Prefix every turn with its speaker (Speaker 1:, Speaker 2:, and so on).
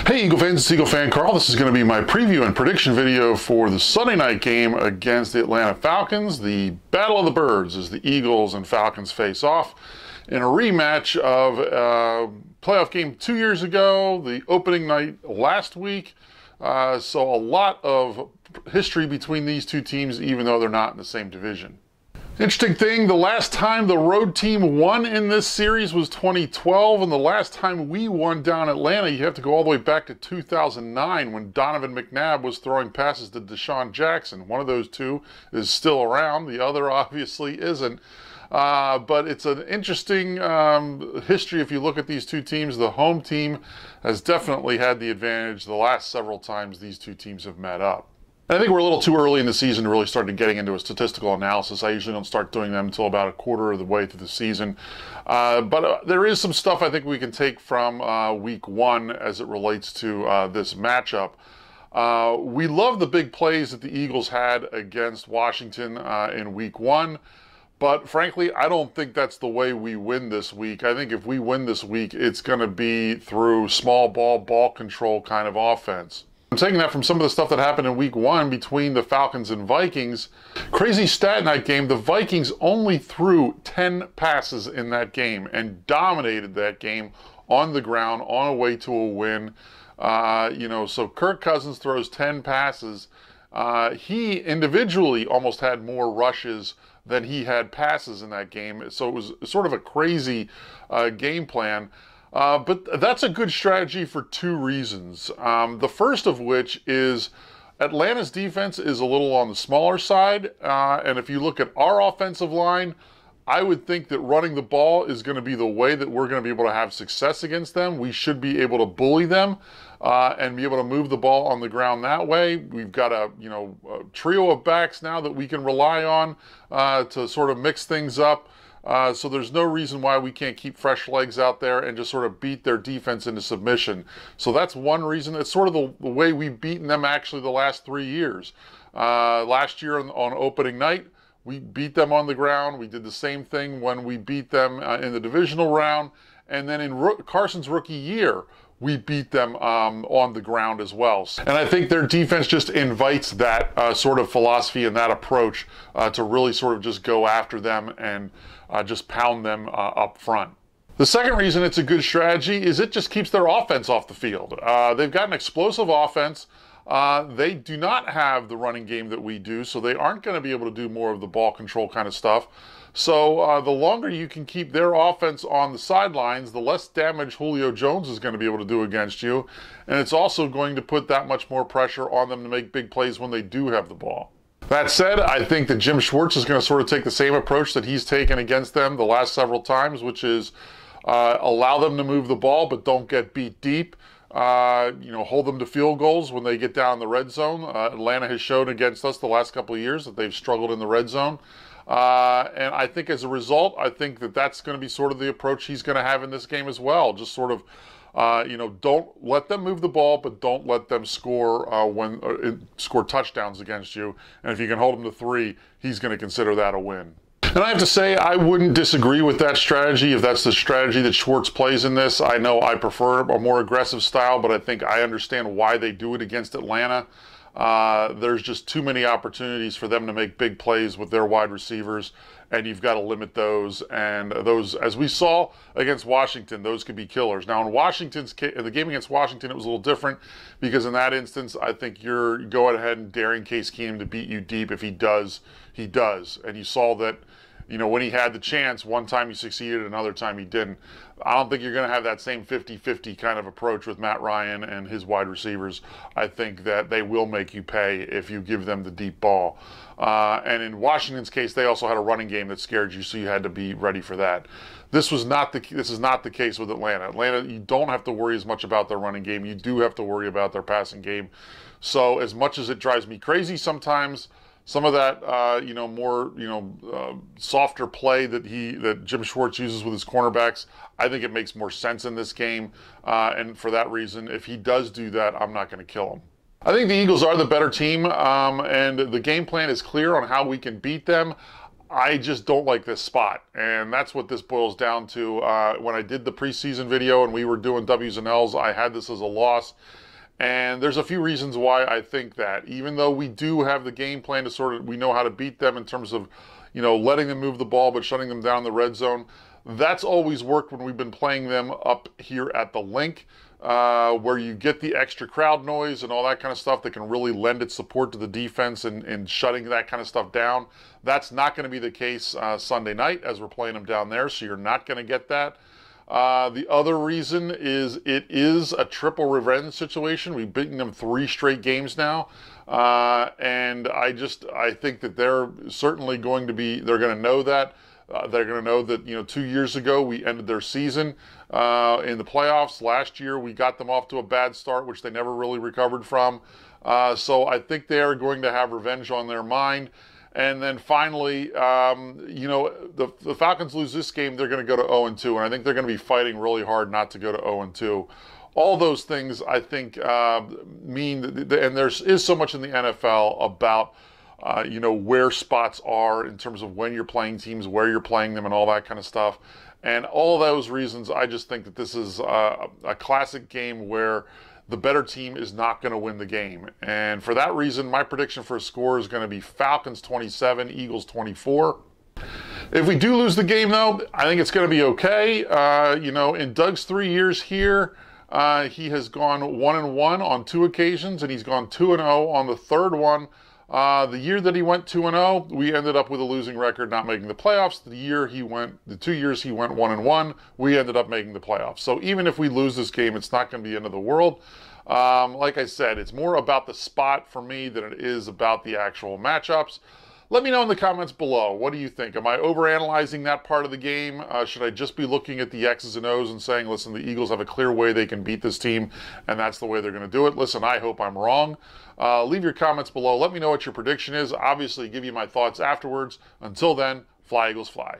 Speaker 1: Hey Eagle fans, it's EaglefanKarl. This is going to be my preview and prediction video for the Sunday night game against the Atlanta Falcons. The Battle of the Birds as the Eagles and Falcons face off in a rematch of a playoff game 2 years ago, the opening night last week. So a lot of history between these two teams, even though they're not in the same division. Interesting thing, the last time the road team won in this series was 2012, and the last time we won down Atlanta, you have to go all the way back to 2009 when Donovan McNabb was throwing passes to Deshaun Jackson. One of those two is still around, the other obviously isn't. But it's an interesting history if you look at these two teams. The home team has definitely had the advantage the last several times these two teams have met up. I think we're a little too early in the season to really start getting into a statistical analysis. I usually don't start doing them until about a quarter of the way through the season. But there is some stuff I think we can take from week one as it relates to this matchup. We love the big plays that the Eagles had against Washington in week one. But frankly, I don't think that's the way we win this week. I think if we win this week, it's going to be through small ball control kind of offense. I'm taking that from some of the stuff that happened in week one between the Falcons and Vikings. Crazy stat in that game, the Vikings only threw 10 passes in that game and dominated that game on the ground on a way to a win. So Kirk Cousins throws 10 passes. He individually almost had more rushes than he had passes in that game. So it was sort of a crazy game plan. But that's a good strategy for two reasons. The first of which is Atlanta's defense is a little on the smaller side. And if you look at our offensive line, I would think that running the ball is going to be the way that we're going to be able to have success against them. We should be able to bully them and be able to move the ball on the ground that way. We've got a trio of backs now that we can rely on to sort of mix things up. So there's no reason why we can't keep fresh legs out there and just sort of beat their defense into submission. So that's one reason. It's sort of the way we've beaten them actually the last 3 years. Last year on opening night, we beat them on the ground. We did the same thing when we beat them in the divisional round. And then in Carson's rookie year, we beat them on the ground as well. And I think their defense just invites that sort of philosophy and that approach to really sort of just go after them and just pound them up front. The second reason it's a good strategy is it just keeps their offense off the field. They've got an explosive offense. They do not have the running game that we do, so they aren't going to be able to do more of the ball control kind of stuff. So the longer you can keep their offense on the sidelines, the less damage Julio Jones is going to be able to do against you. And it's also going to put that much more pressure on them to make big plays when they do have the ball. That said, I think that Jim Schwartz is going to sort of take the same approach that he's taken against them the last several times, which is allow them to move the ball, but don't get beat deep. Hold them to field goals when they get down in the red zone. Atlanta has shown against us the last couple of years that they've struggled in the red zone. And I think as a result, I think that that's going to be sort of the approach he's going to have in this game as well. Just sort of, don't let them move the ball, but don't let them score score touchdowns against you. And if you can hold them to 3, he's going to consider that a win. And I have to say, I wouldn't disagree with that strategy if that's the strategy that Schwartz plays in this. I know I prefer a more aggressive style, but I think I understand why they do it against Atlanta. There's just too many opportunities for them to make big plays with their wide receivers, and you've got to limit those. And those, as we saw against Washington, those could be killers. Now, in the game against Washington, it was a little different because in that instance, I think you're going ahead and daring Case Keenum to beat you deep. If he does, he does. And you saw that, when he had the chance, one time he succeeded, another time he didn't. I don't think you're going to have that same 50-50 kind of approach with Matt Ryan and his wide receivers. I think that they will make you pay if you give them the deep ball. And in Washington's case, they also had a running game that scared you, so you had to be ready for that. This is not the case with Atlanta. Atlanta, you don't have to worry as much about their running game. You do have to worry about their passing game. So as much as it drives me crazy sometimes, some of that, softer play that Jim Schwartz uses with his cornerbacks, I think it makes more sense in this game. And for that reason, if he does do that, I'm not going to kill him. I think the Eagles are the better team, and the game plan is clear on how we can beat them. I just don't like this spot, and that's what this boils down to. When I did the preseason video and we were doing W's and L's, I had this as a loss, and there's a few reasons why I think that. Even though we do have the game plan to we know how to beat them in terms of, letting them move the ball but shutting them down in the red zone. That's always worked when we've been playing them up here at the link, where you get the extra crowd noise and all that kind of stuff that can really lend its support to the defense and shutting that kind of stuff down. That's not going to be the case Sunday night as we're playing them down there, so you're not going to get that. The other reason is it is a triple revenge situation. We've beaten them 3 straight games now, and I think that they're certainly going to know that. They're going to know that, 2 years ago we ended their season in the playoffs. Last year we got them off to a bad start, which they never really recovered from. So I think they are going to have revenge on their mind. And then finally, the Falcons lose this game, they're going to go to 0-2, and I think they're going to be fighting really hard not to go to 0-2. All those things, I think, mean that, and there is so much in the NFL about where spots are in terms of when you're playing teams, where you're playing them, and all that kind of stuff. And all those reasons, I just think that this is a classic game where the better team is not going to win the game. And for that reason, my prediction for a score is going to be Falcons 27, Eagles 24. If we do lose the game, though, I think it's going to be okay. In Doug's 3 years here, he has gone 1-1 on 2 occasions, and he's gone 2-0 on the third one. The year that he went 2-0, we ended up with a losing record, not making the playoffs. The 2 years he went 1-1, we ended up making the playoffs. So even if we lose this game, it's not going to be the end of the world. Like I said, it's more about the spot for me than it is about the actual matchups. Let me know in the comments below. What do you think? Am I overanalyzing that part of the game? Should I just be looking at the X's and O's and saying, listen, the Eagles have a clear way they can beat this team, and that's the way they're going to do it? Listen, I hope I'm wrong. Leave your comments below. Let me know what your prediction is. Obviously, give you my thoughts afterwards. Until then, fly, Eagles, fly.